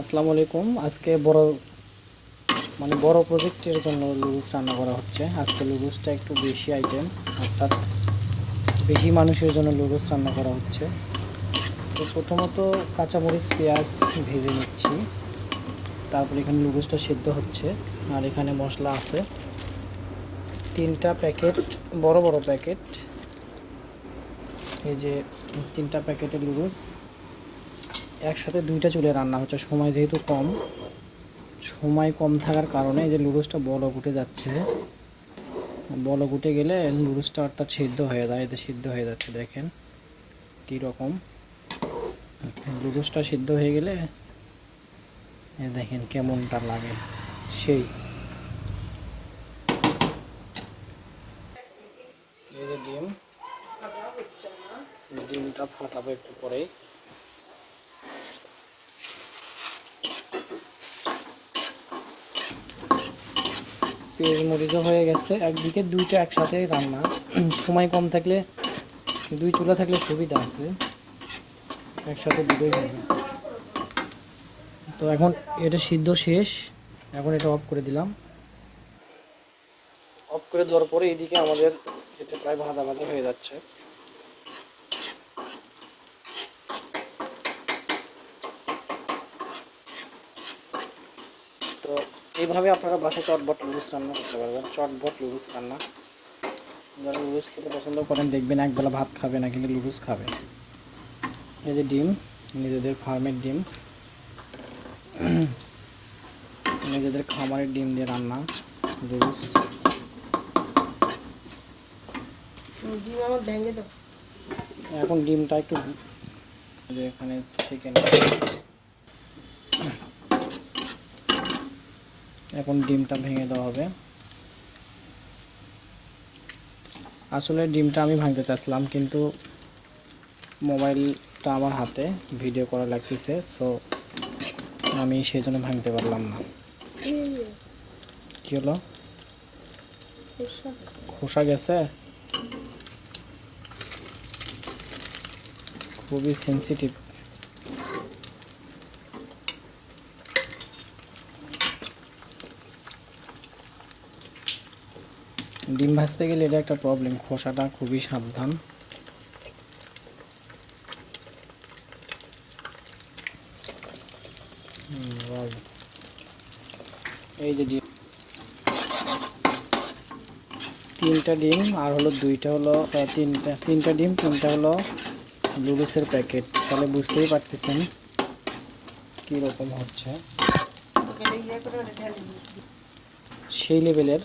আসসালামু আলাইকুম। আজকে বড় প্রজেক্টের জন্য লুডুস রান্না করা হচ্ছে। আজকে লুডুসটা একটু বেশি আইটেম, অর্থাৎ বেশি মানুষের জন্য লুডুস রান্না করা হচ্ছে। তো প্রথমত কাঁচামরিচ পেঁয়াজ ভেজে নিচ্ছি, তারপর এখানে লুডুসটা সিদ্ধ হচ্ছে। আর এখানে মশলা আছে 3টা প্যাকেট, বড় বড় প্যাকেট। এই যে 3টা প্যাকেটের লুডুস একসাথে 2টা চুলে রান্না হচ্ছে। সময় যেহেতু সময় কম থাকার কারণে এই যে লুডুসটা বলক উঠে যাচ্ছে। বলক উঠে গেলে লুডুসটা অর্থাৎ সিদ্ধ হয়ে যায়। এতে সিদ্ধ হয়ে যাচ্ছে, দেখেন কীরকম। লুডুসটা সিদ্ধ হয়ে গেলে দেখেন কেমনটা লাগে, সেই। এই যে ডিমটা ফাটাবো একটু পরেই। পেঁয়াজ মরিচও হয়ে গেছে। একদিকে 2টা একসাথে রান্না, সময় কম থাকলে 2 চুলা থাকলে সুবিধা আছে, একসাথে দুটোই হবে। তো এখন এটা সিদ্ধ শেষ, এখন এটা অফ করে দিলাম। অফ করে দেওয়ার পরে এইদিকে আমাদের এটা প্রায় ভাজা ভাজা হয়ে যাচ্ছে। তো এইভাবে আপনারা বাসায় চটবট লুডুস রান্না করতে পারবেন। চটবট লুডুস রান্না, যারা লুডুস খেতে পছন্দ করেন দেখবেন একবেলা ভাত খাবে না, কিন্তু লুডুস খাবে। এই যে ডিম, নিজেদের ফার্মের ডিম, নিজেদের খামারের ডিম দিয়ে রান্না লুডুস। এখন ডিমটা একটু এখানে সেকেন্ড, এখন ডিমটা ভেঙে দেওয়া হবে। আসলে ডিমটা আমি ভাঙতে চাচ্ছিলাম, কিন্তু মোবাইলটা আমার হাতে, ভিডিও করা লাগতেছে, সো আমি সেই জন্য ভাঙতে পারলাম না। কি হলো? খোসা গেছে, খুবই সেন্সিটিভ। ডিম ভাজতে গেলে এটা একটা প্রবলেম, খোসাটা খুবই সাবধান। এই যে ডিম, 3টা ডিম আর হলো 2টা হলো তিনটা ডিম, 3টা হলো লুডুসের প্যাকেট। তাহলে বুঝতেই পারতেছেন কীরকম হচ্ছে, সেই লেভেলের।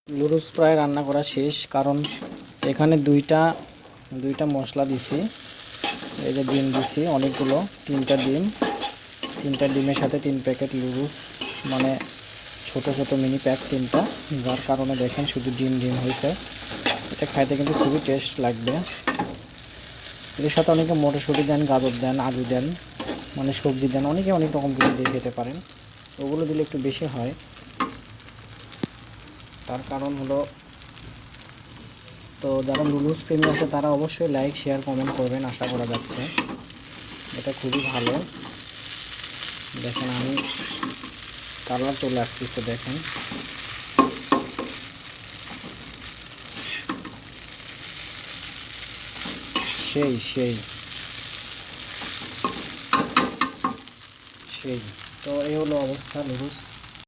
লুডুস প্রায় রান্না করা শেষ, কারণ এখানে দুইটা মশলা দিছি। এই যে ডিম দিছি অনেকগুলো, 3টা ডিমের সাথে 3 প্যাকেট লুডুস, মানে ছোট ছোট মিনি প্যাক 3টা, যার কারণে দেখেন শুধু ডিম হয়েছে। এটা খাইতে কিন্তু খুবই টেস্ট লাগবে। এর সাথে অনেকে মটরশুঁটি দেন, গাজর দেন, আলু দেন, মানে সবজি দেন, অনেকে অনেক রকম কিছু দিয়ে খেতে পারেন। ওগুলো দিলে একটু বেশি হয়। তার কারণ হলো, তো যারা লুডুস প্রেমী আছে তারা অবশ্যই লাইক, শেয়ার, কমেন্ট করবেন, আশা করা যাচ্ছে। এটা খুবই ভালো। দেখেন আমি কালার চলে আসতেছে, দেখেন সেই সেই সেই। তো এই হলো অবস্থা লুডুস।